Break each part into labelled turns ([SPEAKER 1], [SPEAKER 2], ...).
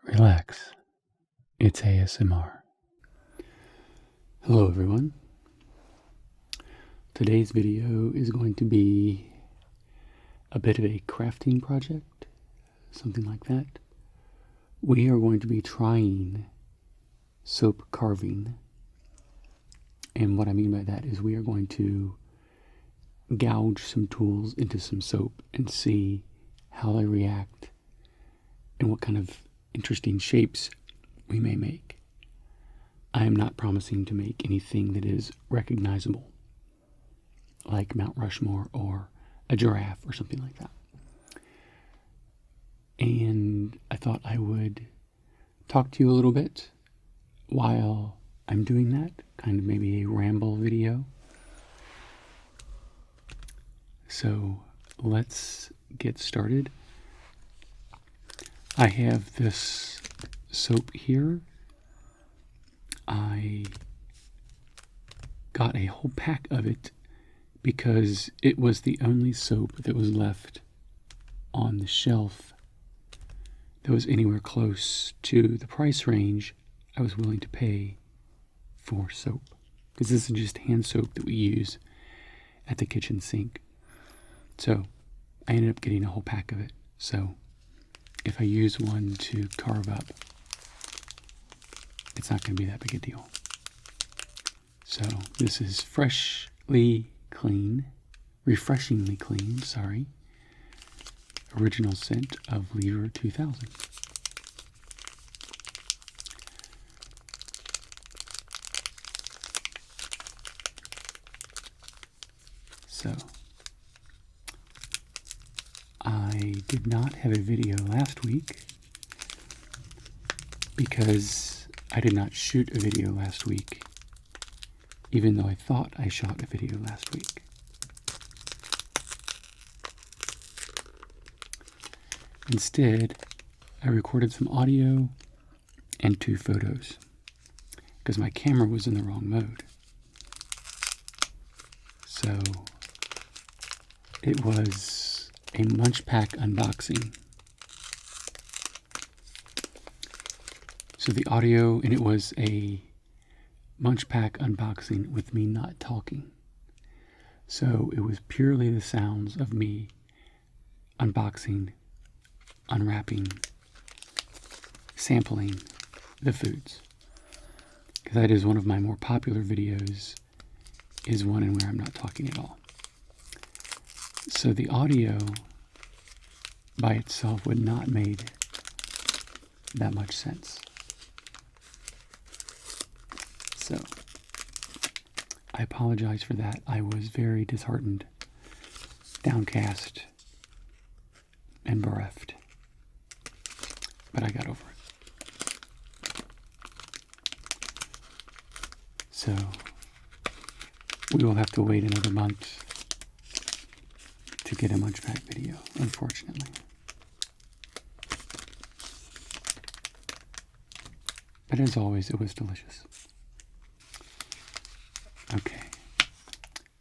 [SPEAKER 1] Relax. It's ASMR. Hello everyone. Today's video is going to be a bit of a crafting project, something like that. We are going to be trying soap carving. And what I mean by that is we are going to gouge some tools into some soap and see how they react and what kind of interesting shapes we may make. I am not promising to make anything that is recognizable, like Mount Rushmore or a giraffe or something like that. And I thought I would talk to you a little bit while I'm doing that, kind of maybe a ramble video. So let's get started. I have this soap here. I got a whole pack of it because it was the only soap that was left on the shelf that was anywhere close to the price range I was willing to pay for soap. Because this is just hand soap that we use at the kitchen sink. So I ended up getting a whole pack of it. So if I use one to carve up, it's not going to be that big a deal. So this is refreshingly clean, original scent of Lever 2000. So I did not have a video last week because I did not shoot a video last week, even though I thought I shot a video last week. Instead, I recorded some audio and 2 photos because my camera was in the wrong mode. So it was a Munch Pack unboxing. So the audio, and it was a Munch Pack unboxing with me not talking. So it was purely the sounds of me unboxing, unwrapping, sampling the foods. Because that is one of my more popular videos, is one in where I'm not talking at all. So the audio by itself would not made that much sense. So I apologize for that. I was very disheartened, downcast, and bereft. But I got over it. So we will have to wait another month to get a Munch Pack video, unfortunately. But as always, it was delicious. Okay,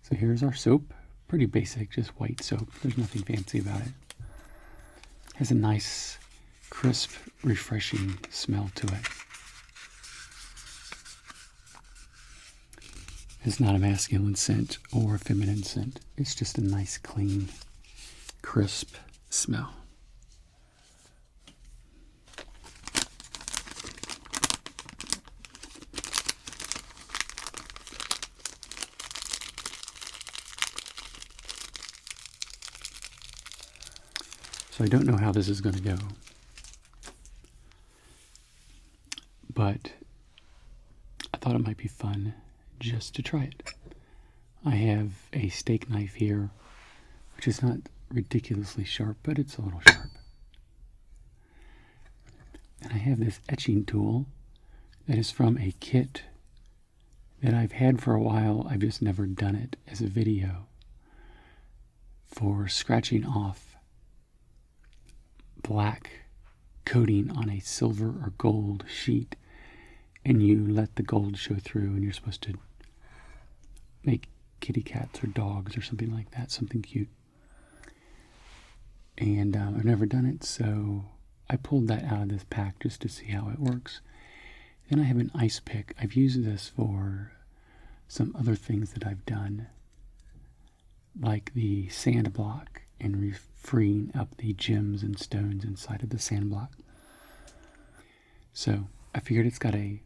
[SPEAKER 1] so here's our soap. Pretty basic, just white soap. There's nothing fancy about it. Has a nice, crisp, refreshing smell to it. It's not a masculine scent or a feminine scent. It's just a nice, clean, crisp smell. So I don't know how this is going to go, but I thought it might be fun just to try it. I have a steak knife here, which is not ridiculously sharp, but it's a little sharp. And I have this etching tool that is from a kit that I've had for a while. I've just never done it as a video, for scratching off black coating on a silver or gold sheet, and you let the gold show through, and you're supposed to make kitty cats or dogs or something like that, something cute. And I've never done it, so I pulled that out of this pack just to see how it works. Then I have an ice pick. I've used this for some other things that I've done, like the sand block and freeing up the gems and stones inside of the sand block. So I figured it's got a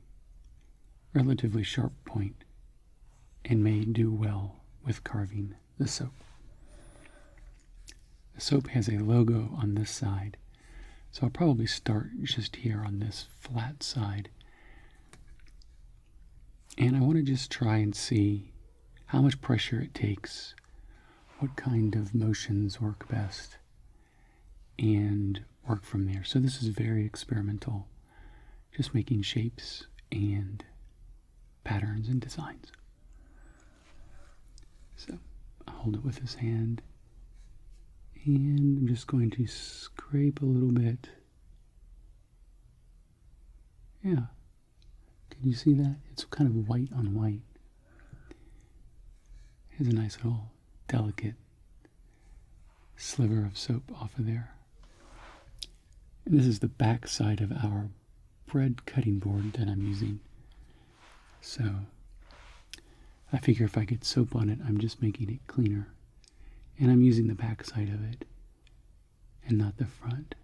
[SPEAKER 1] relatively sharp point and may do well with carving the soap. The soap has a logo on this side, so I'll probably start just here on this flat side. And I want to just try and see how much pressure it takes, what kind of motions work best, and work from there. So this is very experimental, just making shapes and patterns and designs. So I'll hold it with this hand, and I'm just going to scrape a little bit. Yeah. Can you see that? It's kind of white on white. Here's a nice little delicate sliver of soap off of there. And this is the back side of our bread cutting board that I'm using. So I figure if I get soap on it, I'm just making it cleaner. And I'm using the back side of it and not the front.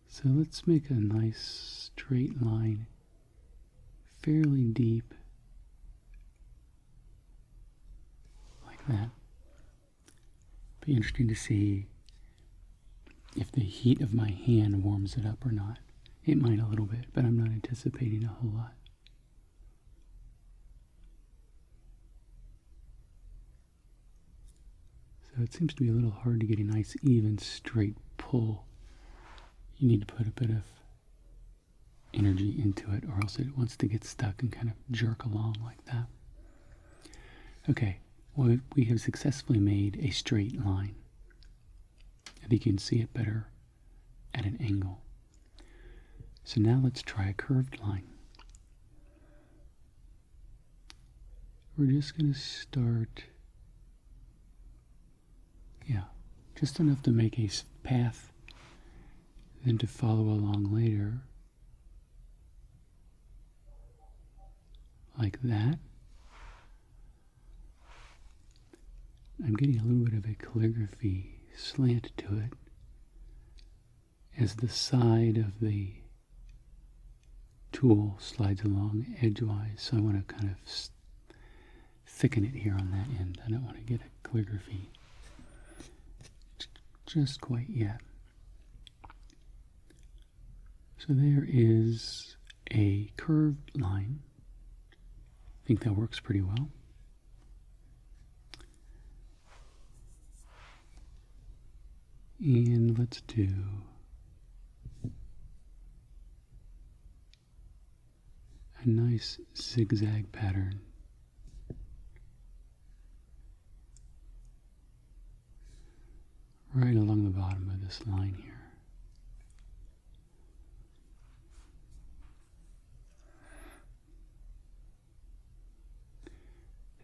[SPEAKER 1] So let's make a nice straight line, fairly deep, like that. Be interesting to see if the heat of my hand warms it up or not. It might a little bit, but I'm not anticipating a whole lot. So it seems to be a little hard to get a nice, even, straight pull. You need to put a bit of energy into it, or else it wants to get stuck and kind of jerk along like that. Okay, well, we have successfully made a straight line. I think you can see it better at an angle. So now let's try a curved line. We're just going to start, just enough to make a path, then to follow along later, like that. I'm getting a little bit of a calligraphy slant to it as the side of the tool slides along edgewise, so I want to kind of thicken it here on that end. I don't want to get a calligraphy just quite yet. So there is a curved line. I think that works pretty well. And let's do a nice zigzag pattern. Right along the bottom of this line here.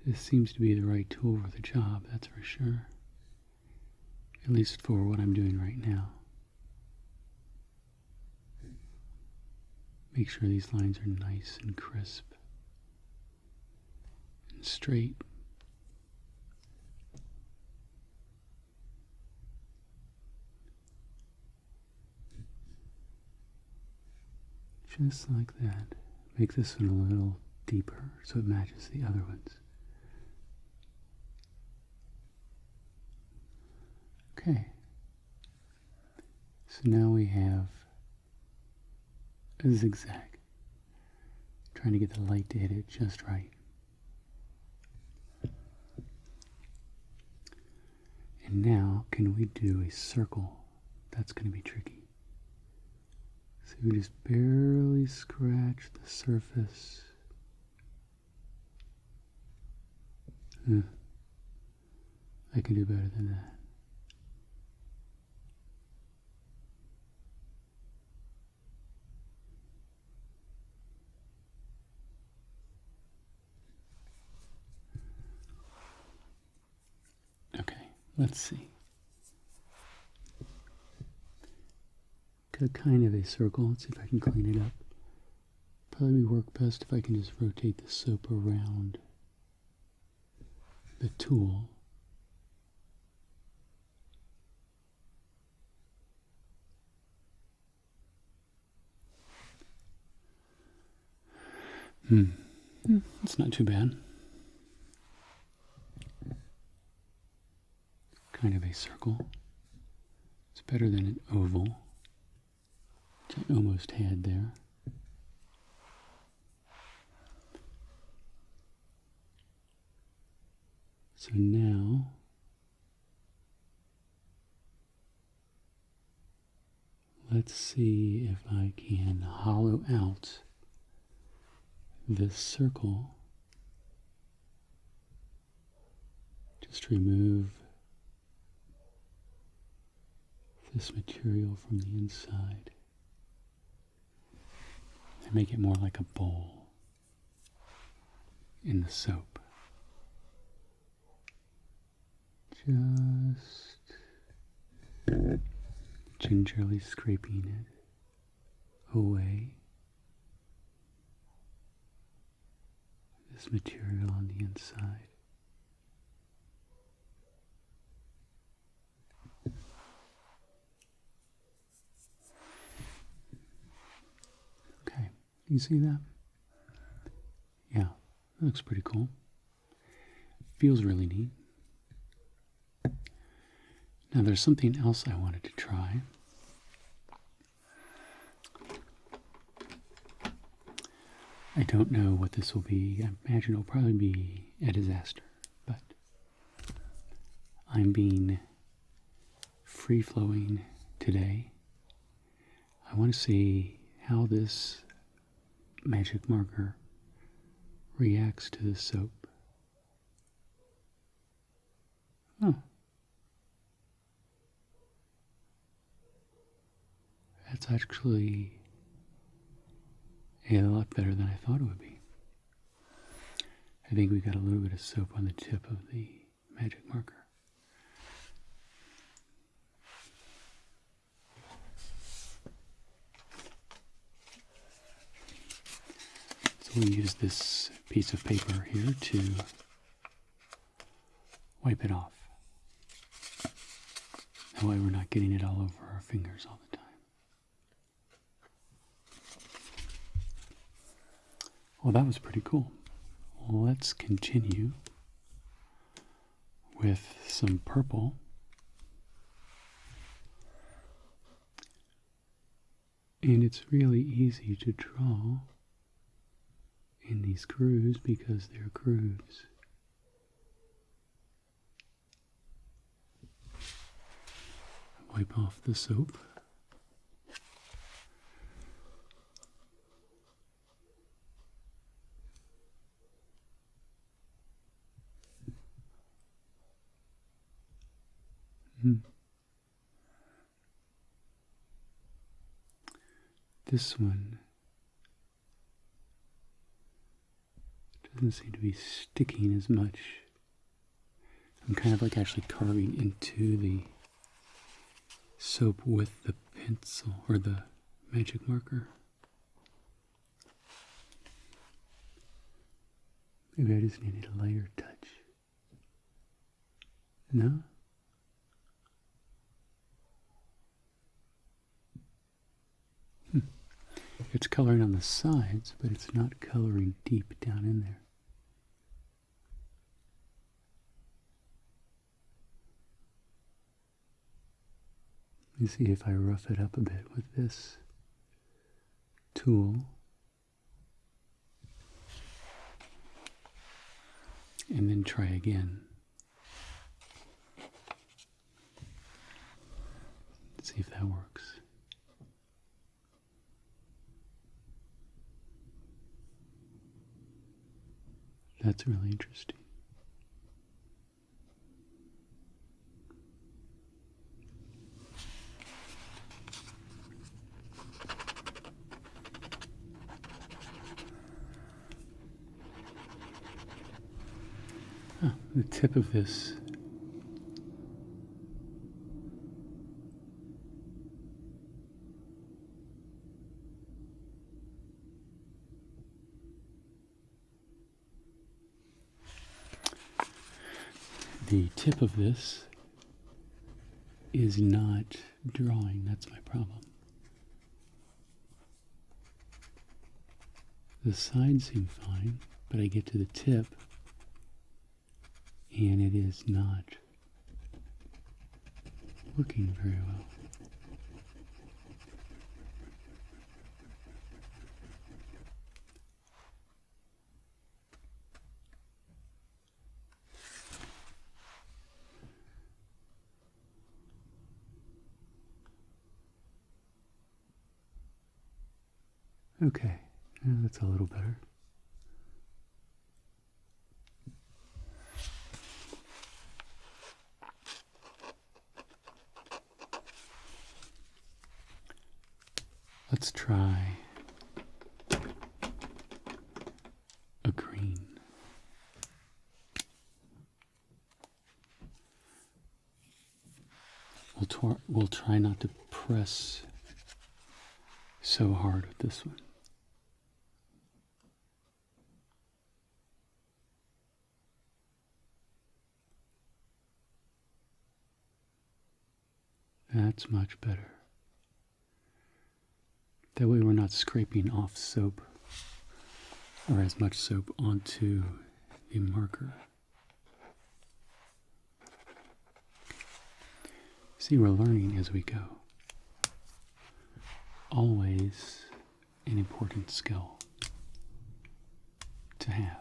[SPEAKER 1] This seems to be the right tool for the job, that's for sure. At least for what I'm doing right now. Make sure these lines are nice and crisp and straight. Just like that. Make this one a little deeper so it matches the other ones. Okay. So now we have a zigzag. Trying to get the light to hit it just right. And now, can we do a circle? That's going to be tricky. So we just barely scratch the surface. I can do better than that. Okay, let's see. a kind of a circle. Let's see if I can clean it up. Probably work best if I can just rotate the soap around the tool. It's not too bad. Kind of a circle. It's better than an oval, which I almost had there. So now, let's see if I can hollow out this circle. Just remove this material from the inside and make it more like a bowl in the soap. Just gingerly scraping it away. This material on the inside. Okay, you see that? Yeah, that looks pretty cool. Feels really neat. Now there's something else I wanted to try. I don't know what this will be. I imagine it'll probably be a disaster, but I'm being free-flowing today. I want to see how this magic marker reacts to the soap. Oh. That's actually a lot better than I thought it would be. I think we got a little bit of soap on the tip of the magic marker. So we'll use this piece of paper here to wipe it off. That way we're not getting it all over our fingers all the time. Well, that was pretty cool. Let's continue with some purple. And it's really easy to draw in these grooves because they're grooves. Wipe off the soap. This one doesn't seem to be sticking as much. I'm kind of like actually carving into the soap with the pencil or the magic marker. Maybe I just needed a lighter touch. No? It's coloring on the sides, but it's not coloring deep down in there. Let me see if I rough it up a bit with this tool. And then try again. See if that works. That's really interesting. The tip of this The tip of this is not drawing. That's my problem. The sides seem fine, but I get to the tip and it is not working very well. Okay, that's a little better. Let's try a green. We'll try not to press so hard with this one. That's much better. That way we're not scraping off soap or as much soap onto the marker. See, we're learning as we go. Always an important skill to have.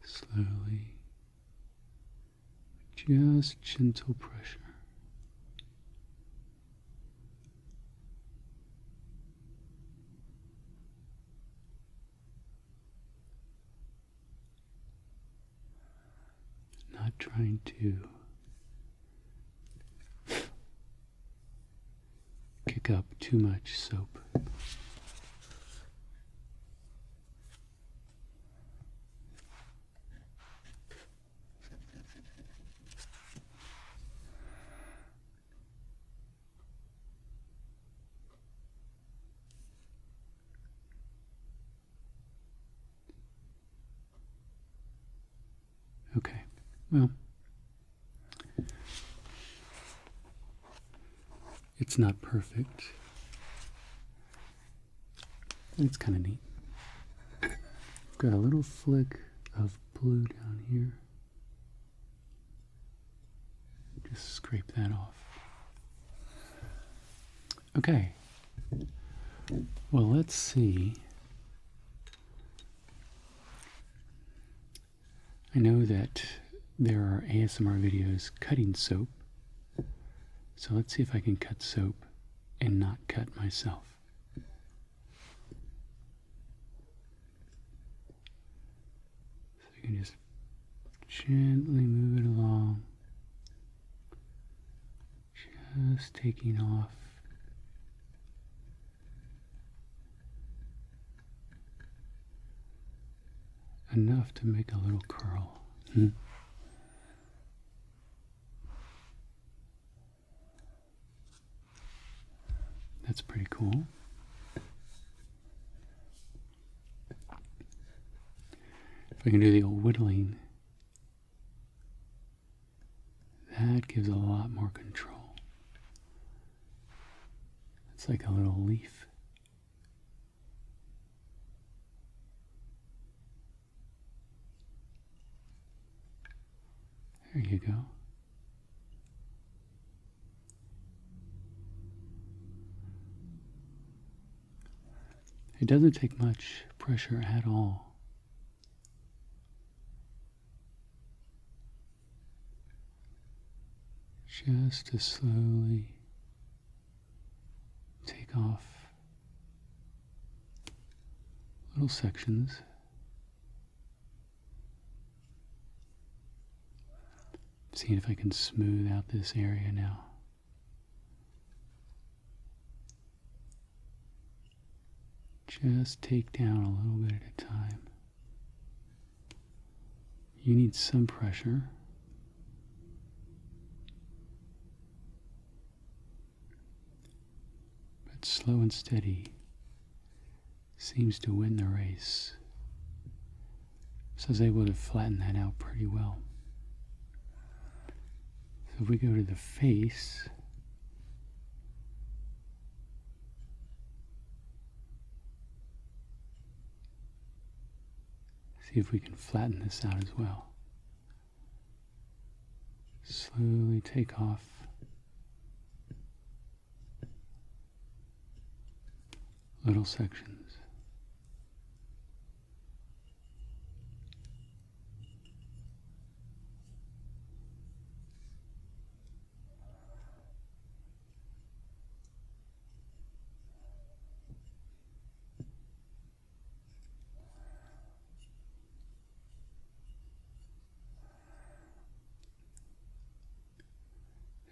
[SPEAKER 1] Slowly, just gentle pressure. Not trying to kick up too much soap. Okay, well, it's not perfect. It's kind of neat. Got a little flick of blue down here. Just scrape that off. Okay. Well, let's see. I know that there are ASMR videos cutting soap. So let's see if I can cut soap and not cut myself. So you can just gently move it along. Just taking off enough to make a little curl. That's pretty cool. If I can do the old whittling, that gives a lot more control. It's like a little leaf. There you go. It doesn't take much pressure at all. Just to slowly take off little sections. Seeing if I can smooth out this area now. Just take down a little bit at a time. You need some pressure. But slow and steady seems to win the race. So I was able to flatten that out pretty well. So if we go to the face, see if we can flatten this out as well. Slowly take off little sections.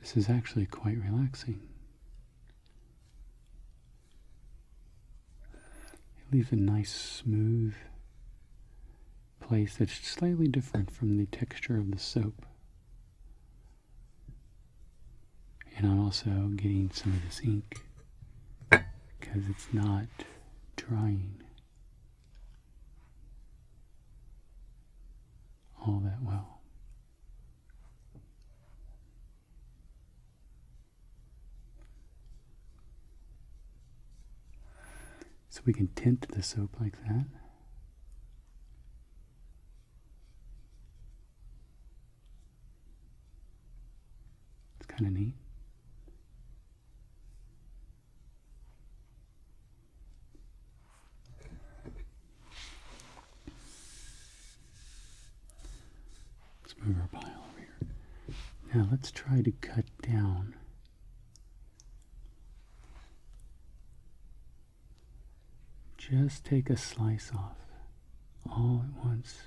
[SPEAKER 1] This is actually quite relaxing. It leaves a nice smooth place that's slightly different from the texture of the soap. And I'm also getting some of this ink because it's not drying all that well. So we can tint the soap like that. It's kind of neat. Let's move our pile over here. Now let's try to cut down just take a slice off all at once.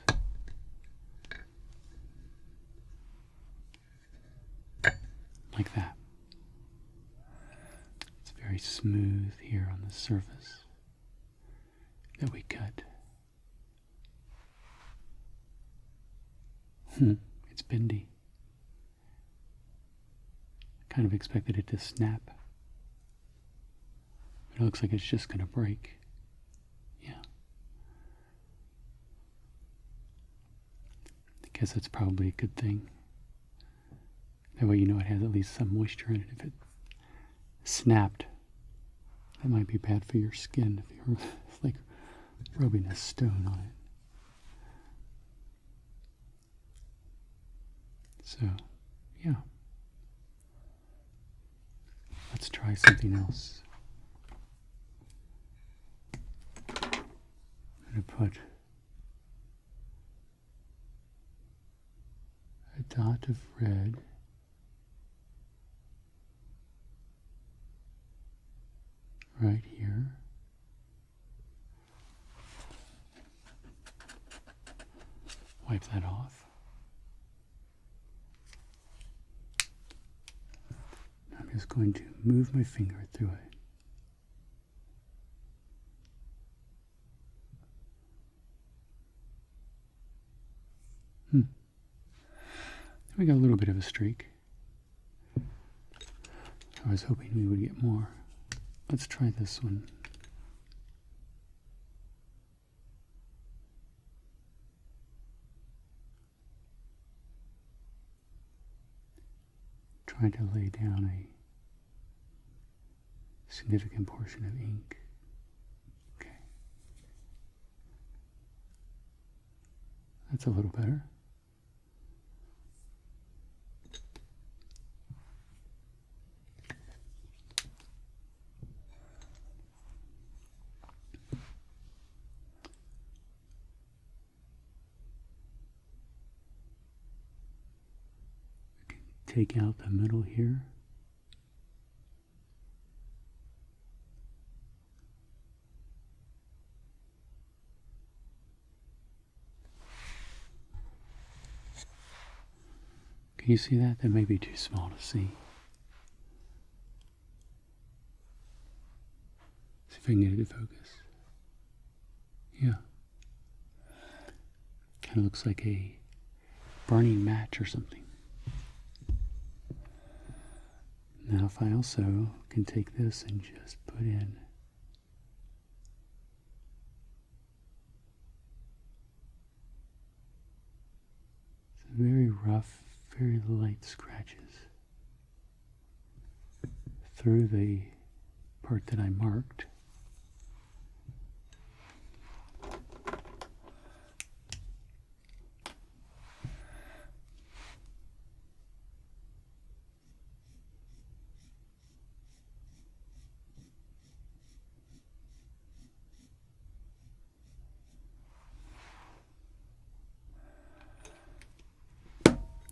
[SPEAKER 1] Like that. It's very smooth here on the surface that we cut. It's bendy. Kind of expected it to snap. It looks like it's just going to break. Yeah. I guess that's probably a good thing. That way you know it has at least some moisture in it. If it snapped, that might be bad for your skin if you're like rubbing a stone on it. So, yeah. Let's try something else. I'm going to put a dot of red right here. Wipe that off. I'm just going to move my finger through it. We got a little bit of a streak. I was hoping we would get more. Let's try this one. Trying to lay down a significant portion of ink. Okay. That's a little better. Take out the middle here. Can you see that? That may be too small to see. See if I can get it to focus. Yeah. Kind of looks like a burning match or something. Now if I also can take this and just put in some very rough, very light scratches through the part that I marked.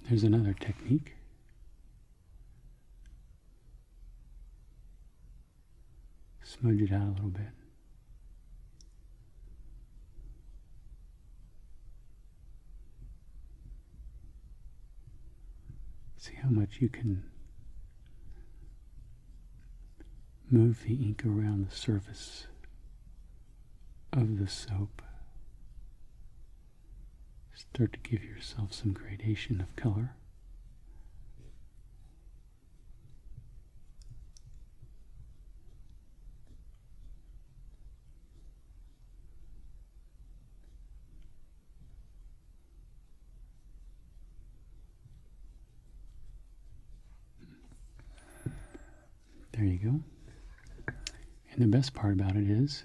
[SPEAKER 1] There's another technique. Smudge it out a little bit. See how much you can move the ink around the surface of the soap. Start to give yourself some gradation of color. There you go. And the best part about it is,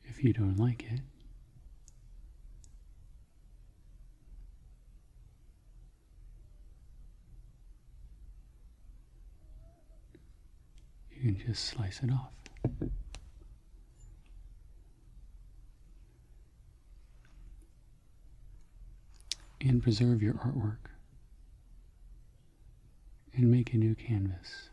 [SPEAKER 1] if you don't like it, you can just slice it off. And preserve your artwork. And make a new canvas.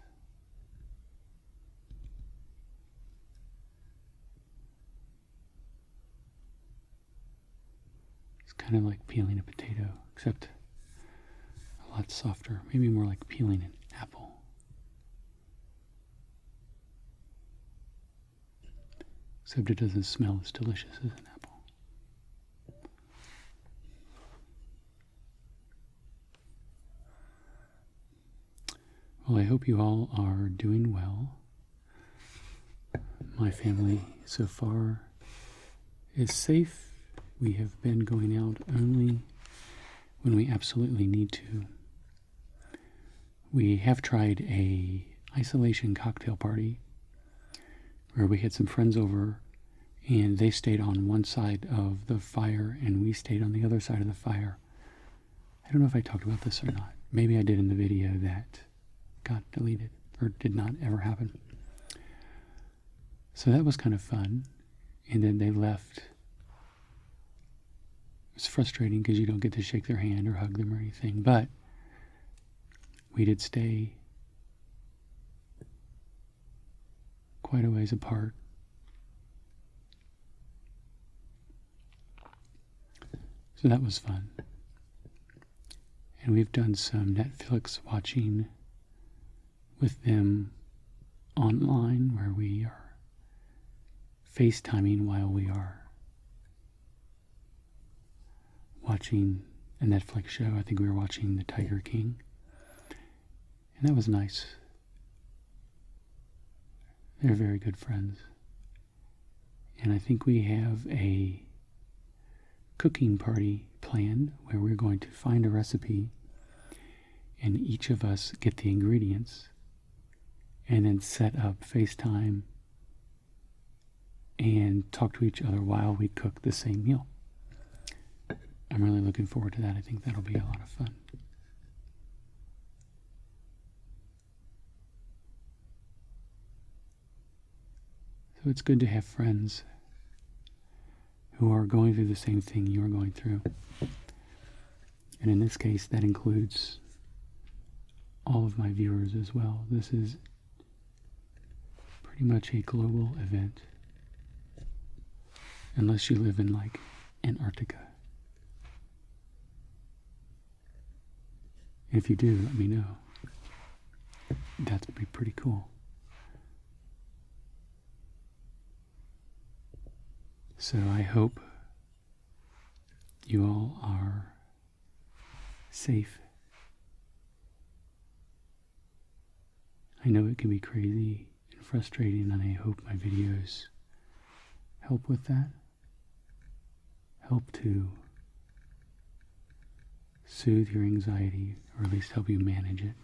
[SPEAKER 1] It's kind of like peeling a potato, except a lot softer. Maybe more like peeling an apple. Except it doesn't smell as delicious as an apple. Well, I hope you all are doing well. My family so far is safe. We have been going out only when we absolutely need to. We have tried a isolation cocktail party where we had some friends over and they stayed on one side of the fire and we stayed on the other side of the fire. I don't know if I talked about this or not. Maybe I did in the video that got deleted or did not ever happen. So that was kind of fun. And then they left. It was frustrating because you don't get to shake their hand or hug them or anything, but we did stay quite a ways apart. So that was fun. And we've done some Netflix watching with them online where we are FaceTiming while we are watching a Netflix show. I think we were watching The Tiger King. And that was nice. They're very good friends. And I think we have a cooking party planned where we're going to find a recipe and each of us get the ingredients and then set up FaceTime and talk to each other while we cook the same meal. I'm really looking forward to that. I think that'll be a lot of fun. So it's good to have friends who are going through the same thing you are going through. And in this case, that includes all of my viewers as well. This is pretty much a global event. Unless you live in like Antarctica. And if you do, let me know. That'd be pretty cool. So I hope you all are safe. I know it can be crazy and frustrating, and I hope my videos help with that. Help to soothe your anxiety, or at least help you manage it.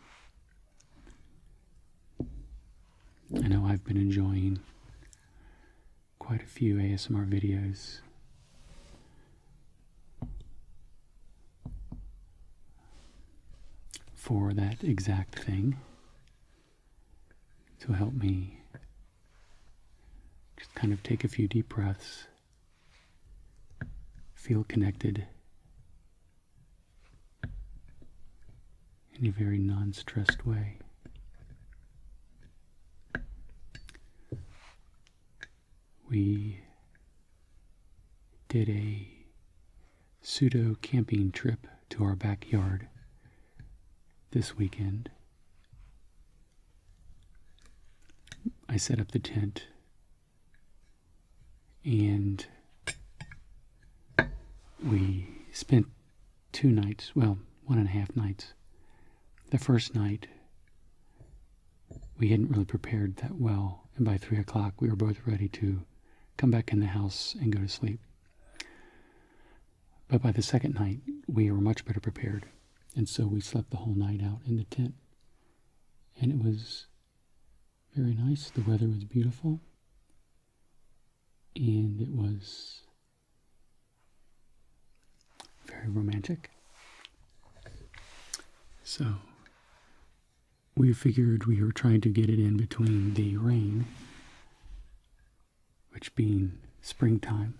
[SPEAKER 1] I know I've been enjoying quite a few ASMR videos for that exact thing, to help me just kind of take a few deep breaths, feel connected in a very non-stressed way. We did a pseudo camping trip to our backyard this weekend. I set up the tent and we spent 2 nights, well, 1.5 nights. The first night we hadn't really prepared that well, and by 3 o'clock we were both ready to come back in the house and go to sleep. But by the second night we were much better prepared, and so we slept the whole night out in the tent, and it was very nice. The weather was beautiful, and it was very romantic. So we figured we were trying to get it in between the rain, which being springtime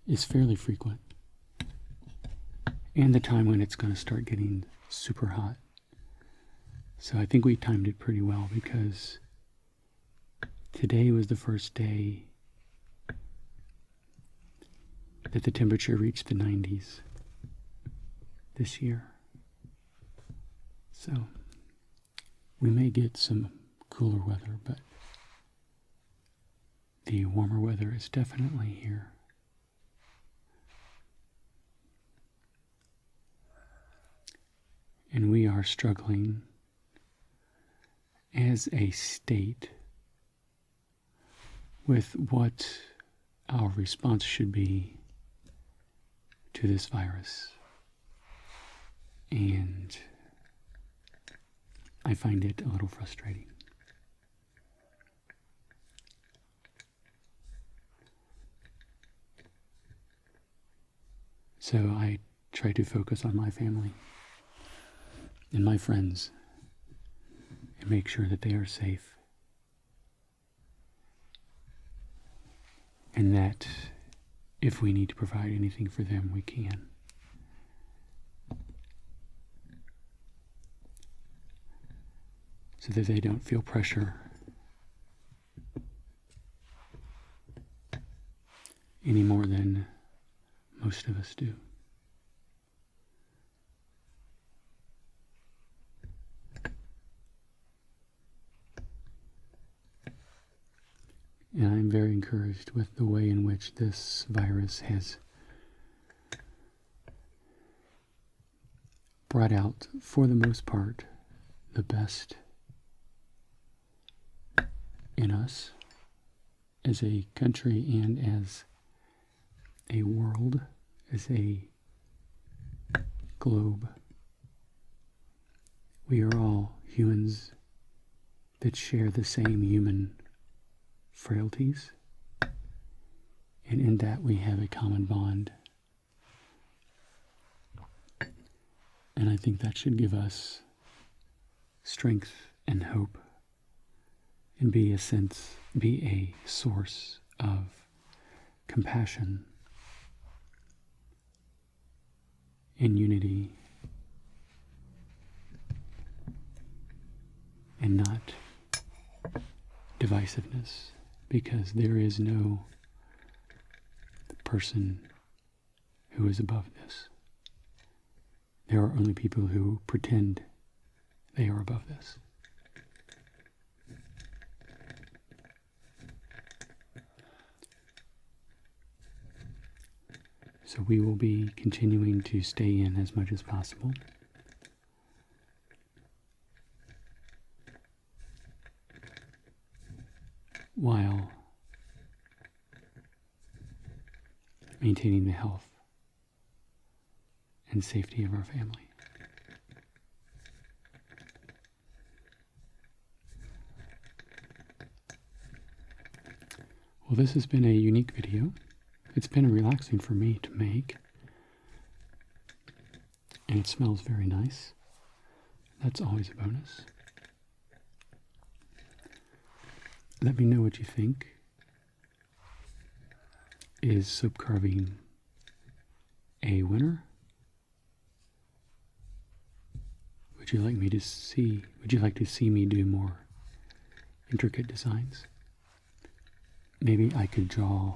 [SPEAKER 1] is fairly frequent, and the time when it's going to start getting super hot. So I think we timed it pretty well, because today was the first day that the temperature reached the 90s this year. So we may get some cooler weather, but the warmer weather is definitely here. And we are struggling as a state with what our response should be to this virus. And I find it a little frustrating. So I try to focus on my family and my friends and make sure that they are safe, and that if we need to provide anything for them, we can. So that they don't feel pressure any more than most of us do. And I'm very encouraged with the way in which this virus has brought out, for the most part, the best in us as a country and as a world, as a globe. We are all humans that share the same human frailties, and in that we have a common bond. And I think that should give us strength and hope, and be a source of compassion and unity, and not divisiveness, because there is no person who is above this. There are only people who pretend they are above this. So we will be continuing to stay in as much as possible. While maintaining the health and safety of our family. Well, this has been a unique video. It's been relaxing for me to make. And it smells very nice. That's always a bonus. Let me know what you think. Is soap carving a winner? Would you like to see me do more intricate designs? Maybe I could draw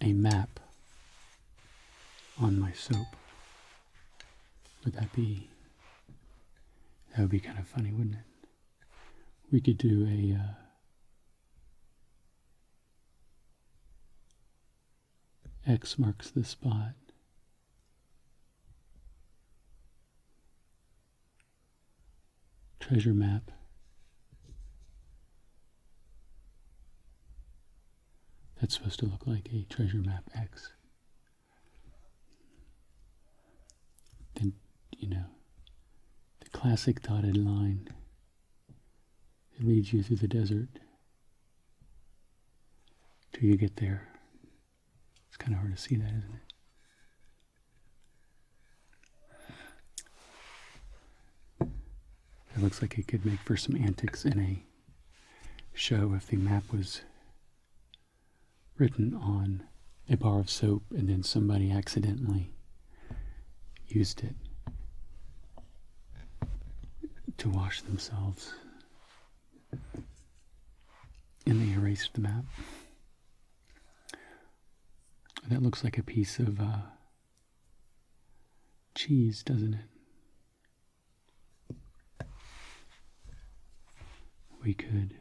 [SPEAKER 1] a map on my soap. That would be kind of funny, wouldn't it? We could do a X marks the spot. Treasure map. That's supposed to look like a treasure map X. Then, the classic dotted line that leads you through the desert till you get there. It's kind of hard to see that, isn't it? It looks like it could make for some antics in a show if the map was written on a bar of soap and then somebody accidentally used it to wash themselves and they erased the map. That looks like a piece of cheese, doesn't it? We could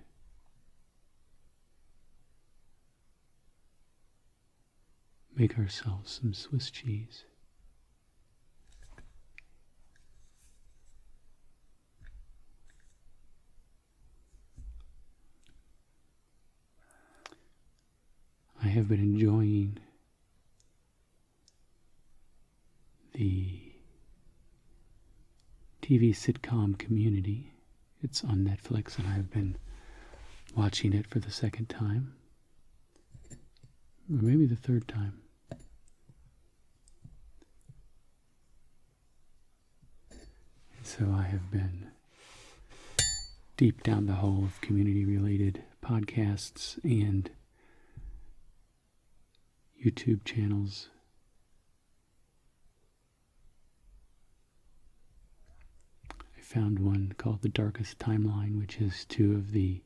[SPEAKER 1] make ourselves some Swiss cheese. I have been enjoying the TV sitcom Community. It's on Netflix and I've been watching it for the second time. Or maybe the third time. And so I have been deep down the hole of community-related podcasts and YouTube channels. I found one called The Darkest Timeline, which is two of the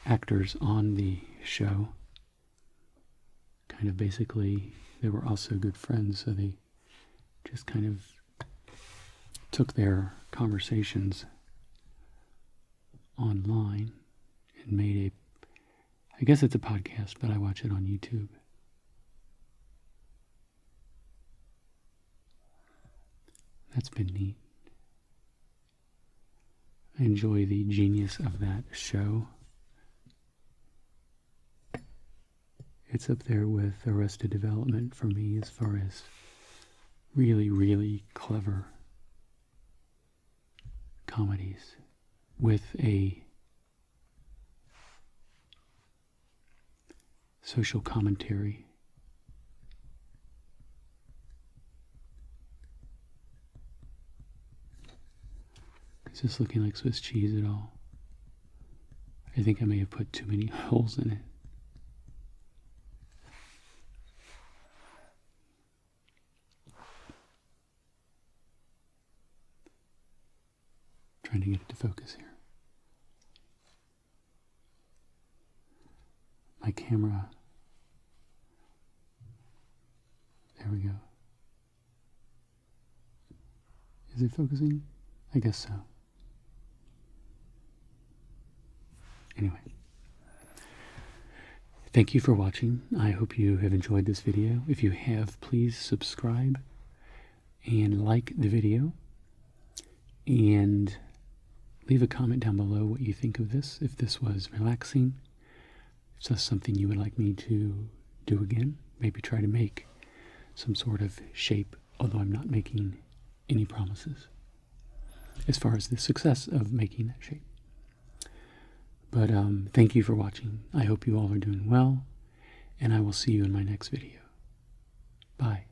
[SPEAKER 1] actors on the show. Kind of basically, they were also good friends, so they just kind of took their conversations online and made I guess it's a podcast, but I watch it on YouTube. That's been neat. I enjoy the genius of that show. It's up there with Arrested Development for me as far as really, really clever comedies with a social commentary. Is this looking like Swiss cheese at all? I think I may have put too many holes in it. Trying to get it to focus here. My camera. There we go. Is it focusing? I guess so. Anyway, Thank you for watching. I hope you have enjoyed this video. If you have, please subscribe and like the video. And leave a comment down below what you think of this, if this was relaxing, if this is something you would like me to do again. Maybe try to make some sort of shape, although I'm not making any promises as far as the success of making that shape. But thank you for watching. I hope you all are doing well, and I will see you in my next video. Bye.